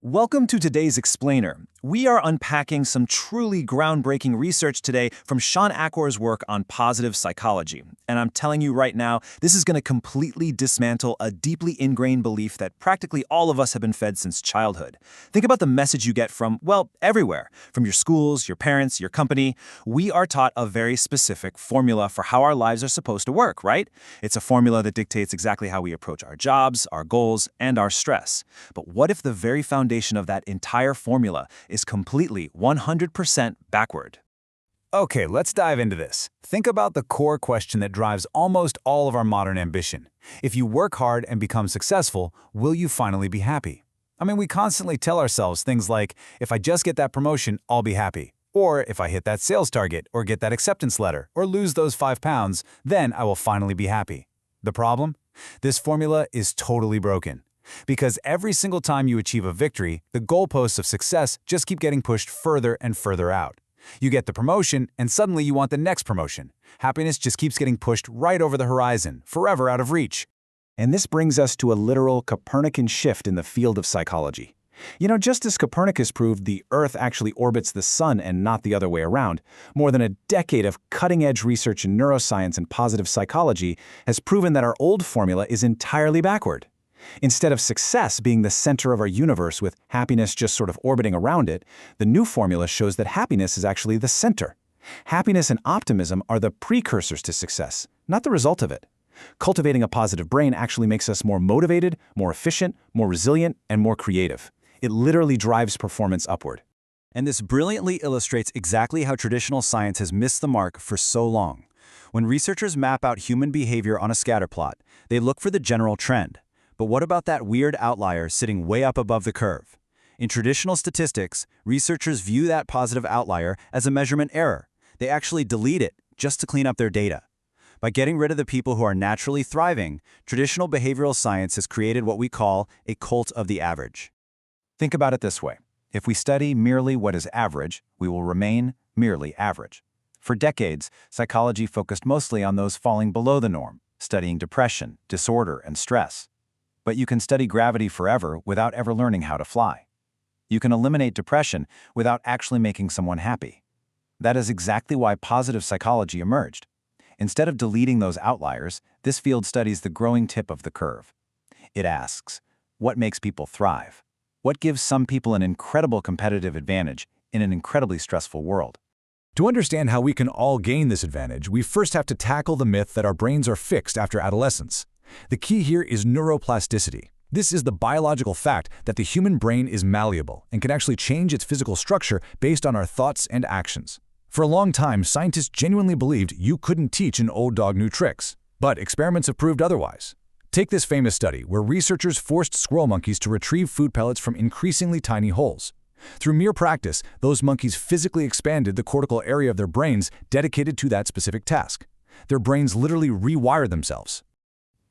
Welcome to today's Explainer. We are unpacking some truly groundbreaking research today from Shawn Achor's work on positive psychology. And I'm telling you right now, this is going to completely dismantle a deeply ingrained belief that practically all of us have been fed since childhood. Think about the message you get from, well, everywhere. From your schools, your parents, your company. We are taught a very specific formula for how our lives are supposed to work, right? It's a formula that dictates exactly how we approach our jobs, our goals, and our stress. But what if the very foundation of that entire formula is completely 100% backward? Okay, let's dive into this. Think about the core question that drives almost all of our modern ambition. If you work hard and become successful, will you finally be happy? I mean, we constantly tell ourselves things like, if I just get that promotion, I'll be happy. Or if I hit that sales target, or get that acceptance letter, or lose those 5 pounds, then I will finally be happy. The problem? This formula is totally broken. Because every single time you achieve a victory, the goalposts of success just keep getting pushed further and further out. You get the promotion, and suddenly you want the next promotion. Happiness just keeps getting pushed right over the horizon, forever out of reach. And this brings us to a literal Copernican shift in the field of psychology. Just as Copernicus proved the Earth actually orbits the sun and not the other way around, more than a decade of cutting-edge research in neuroscience and positive psychology has proven that our old formula is entirely backward. Instead of success being the center of our universe with happiness just sort of orbiting around it, the new formula shows that happiness is actually the center. Happiness and optimism are the precursors to success, not the result of it. Cultivating a positive brain actually makes us more motivated, more efficient, more resilient, and more creative. It literally drives performance upward. And this brilliantly illustrates exactly how traditional science has missed the mark for so long. When researchers map out human behavior on a scatterplot, they look for the general trend. But what about that weird outlier sitting way up above the curve? In traditional statistics, researchers view that positive outlier as a measurement error. They actually delete it just to clean up their data. By getting rid of the people who are naturally thriving, traditional behavioral science has created what we call a cult of the average. Think about it this way. If we study merely what is average, we will remain merely average. For decades, psychology focused mostly on those falling below the norm, studying depression, disorder, and stress. But you can study gravity forever without ever learning how to fly. You can eliminate depression without actually making someone happy. That is exactly why positive psychology emerged. Instead of deleting those outliers, this field studies the growing tip of the curve. It asks, what makes people thrive? What gives some people an incredible competitive advantage in an incredibly stressful world? To understand how we can all gain this advantage, we first have to tackle the myth that our brains are fixed after adolescence. The key here is neuroplasticity. This is the biological fact that the human brain is malleable and can actually change its physical structure based on our thoughts and actions. For a long time, scientists genuinely believed you couldn't teach an old dog new tricks, but experiments have proved otherwise. Take this famous study where researchers forced squirrel monkeys to retrieve food pellets from increasingly tiny holes. Through mere practice, those monkeys physically expanded the cortical area of their brains dedicated to that specific task. Their brains literally rewired themselves.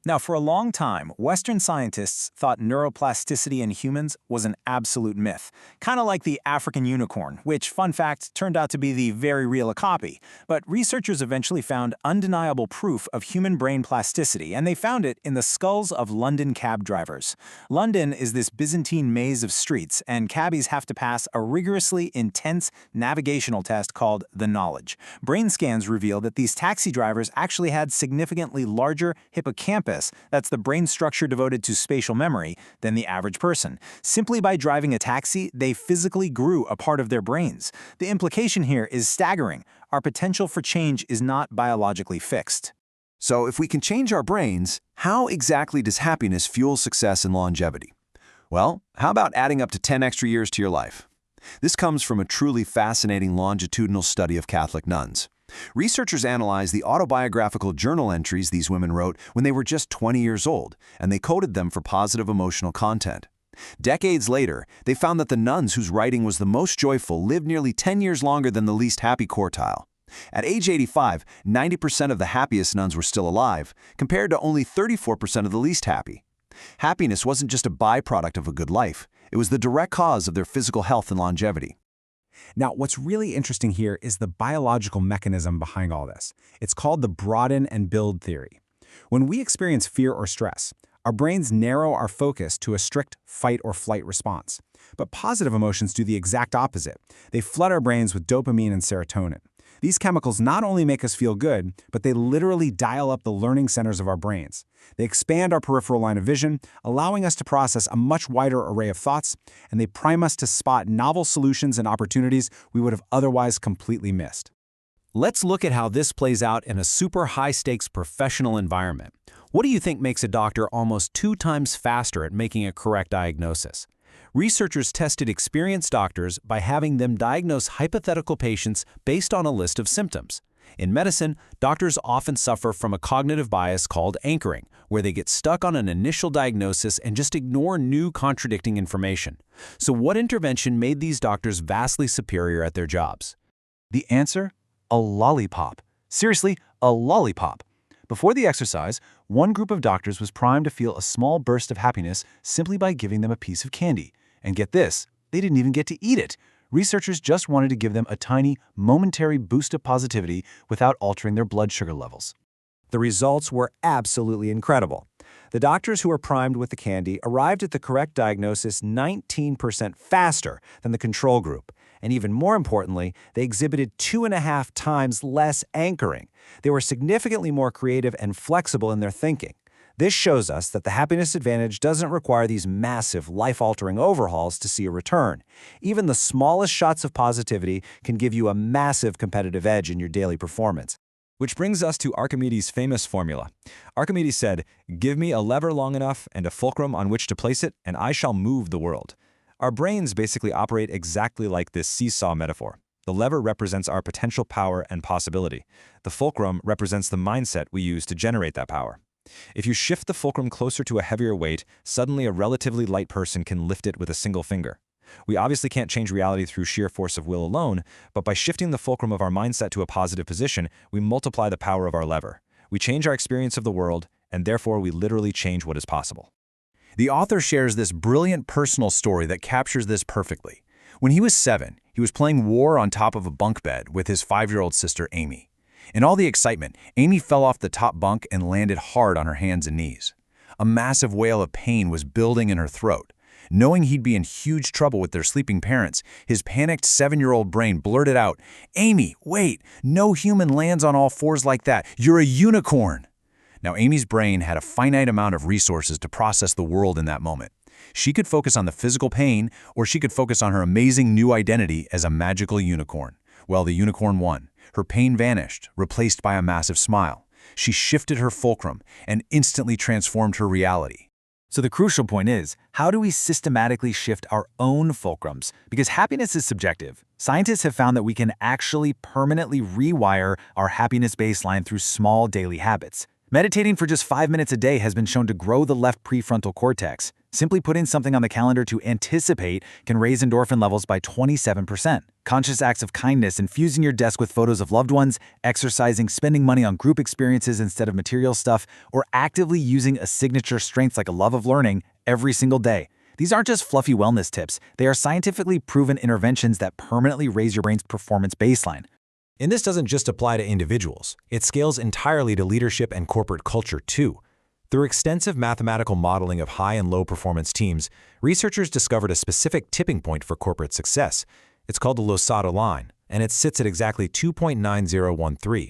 Now, for a long time, Western scientists thought neuroplasticity in humans was an absolute myth, kind of like the African unicorn, which, fun fact, turned out to be the very real copy. But researchers eventually found undeniable proof of human brain plasticity, and they found it in the skulls of London cab drivers. London is this Byzantine maze of streets, and cabbies have to pass a rigorously intense navigational test called the knowledge. Brain scans reveal that these taxi drivers actually had significantly larger hippocampus, that's the brain structure devoted to spatial memory, than the average person. Simply by driving a taxi, they physically grew a part of their brains. The implication here is staggering. Our potential for change is not biologically fixed. So if we can change our brains, how exactly does happiness fuel success and longevity? Well, how about adding up to 10 extra years to your life? This comes from a truly fascinating longitudinal study of Catholic nuns. Researchers analyzed the autobiographical journal entries these women wrote when they were just 20 years old, and they coded them for positive emotional content. Decades later, they found that the nuns whose writing was the most joyful lived nearly 10 years longer than the least happy quartile. At age 85, 90% of the happiest nuns were still alive, compared to only 34% of the least happy. Happiness wasn't just a byproduct of a good life, it was the direct cause of their physical health and longevity. Now, what's really interesting here is the biological mechanism behind all this. It's called the broaden and build theory. When we experience fear or stress, Our brains narrow our focus to a strict fight or flight response. But positive emotions do the exact opposite. They flood our brains with dopamine and serotonin. These chemicals not only make us feel good, but they literally dial up the learning centers of our brains. They expand our peripheral line of vision, allowing us to process a much wider array of thoughts, and they prime us to spot novel solutions and opportunities we would have otherwise completely missed. Let's look at how this plays out in a super high-stakes professional environment. What do you think makes a doctor almost 2 times faster at making a correct diagnosis? Researchers tested experienced doctors by having them diagnose hypothetical patients based on a list of symptoms. In medicine, doctors often suffer from a cognitive bias called anchoring, where they get stuck on an initial diagnosis and just ignore new contradicting information. So what intervention made these doctors vastly superior at their jobs? The answer? A lollipop. Seriously, a lollipop. Before the exercise, one group of doctors was primed to feel a small burst of happiness simply by giving them a piece of candy. And get this, they didn't even get to eat it. Researchers just wanted to give them a tiny, momentary boost of positivity without altering their blood sugar levels. The results were absolutely incredible. The doctors who were primed with the candy arrived at the correct diagnosis 19% faster than the control group. And even more importantly, they exhibited 2.5 times less anchoring. They were significantly more creative and flexible in their thinking. This shows us that the happiness advantage doesn't require these massive, life-altering overhauls to see a return. Even the smallest shots of positivity can give you a massive competitive edge in your daily performance. Which brings us to Archimedes' famous formula. Archimedes said, "Give me a lever long enough and a fulcrum on which to place it, and I shall move the world." Our brains basically operate exactly like this seesaw metaphor. The lever represents our potential power and possibility. The fulcrum represents the mindset we use to generate that power. If you shift the fulcrum closer to a heavier weight, suddenly a relatively light person can lift it with a single finger. We obviously can't change reality through sheer force of will alone, but by shifting the fulcrum of our mindset to a positive position, we multiply the power of our lever. We change our experience of the world, and therefore we literally change what is possible. The author shares this brilliant personal story that captures this perfectly. When he was 7, he was playing war on top of a bunk bed with his 5-year-old sister, Amy. In all the excitement, Amy fell off the top bunk and landed hard on her hands and knees. A massive wail of pain was building in her throat. Knowing he'd be in huge trouble with their sleeping parents, his panicked 7-year-old brain blurted out, "Amy, wait, no human lands on all fours like that. You're a unicorn." Now, Amy's brain had a finite amount of resources to process the world in that moment. She could focus on the physical pain, or she could focus on her amazing new identity as a magical unicorn. Well, the unicorn won. Her pain vanished, replaced by a massive smile. She shifted her fulcrum and instantly transformed her reality. So the crucial point is, how do we systematically shift our own fulcrums? Because happiness is subjective. Scientists have found that we can actually permanently rewire our happiness baseline through small daily habits. Meditating for just 5 minutes a day has been shown to grow the left prefrontal cortex. Simply putting something on the calendar to anticipate can raise endorphin levels by 27%. Conscious acts of kindness, infusing your desk with photos of loved ones, exercising, spending money on group experiences instead of material stuff, or actively using a signature strength like a love of learning every single day. These aren't just fluffy wellness tips. They are scientifically proven interventions that permanently raise your brain's performance baseline. And this doesn't just apply to individuals. It scales entirely to leadership and corporate culture too. Through extensive mathematical modeling of high and low performance teams, researchers discovered a specific tipping point for corporate success. It's called the Losada line, and it sits at exactly 2.9013.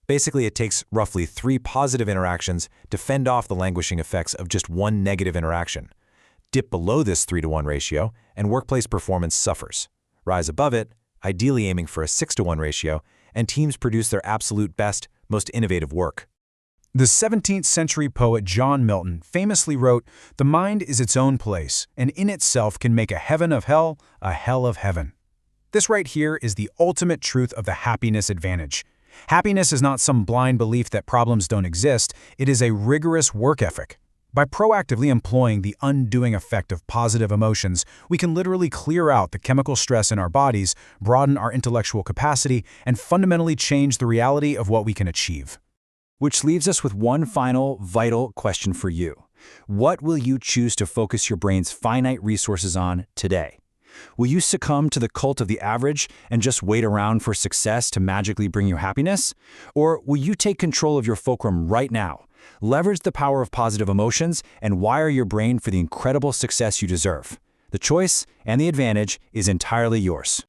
Basically, it takes roughly 3 positive interactions to fend off the languishing effects of just 1 negative interaction. Dip below this 3-to-1 ratio, and workplace performance suffers. Rise above it, ideally aiming for a 6-to-1 ratio, and teams produce their absolute best, most innovative work. The 17th century poet John Milton famously wrote, "The mind is its own place, and in itself can make a heaven of hell, a hell of heaven." This right here is the ultimate truth of the happiness advantage. Happiness is not some blind belief that problems don't exist, it is a rigorous work ethic. By proactively employing the undoing effect of positive emotions, we can literally clear out the chemical stress in our bodies, broaden our intellectual capacity, and fundamentally change the reality of what we can achieve. Which leaves us with one final, vital question for you. What will you choose to focus your brain's finite resources on today? Will you succumb to the cult of the average and just wait around for success to magically bring you happiness? Or will you take control of your fulcrum right now, Leverage the power of positive emotions and wire your brain for the incredible success you deserve. The choice and the advantage is entirely yours.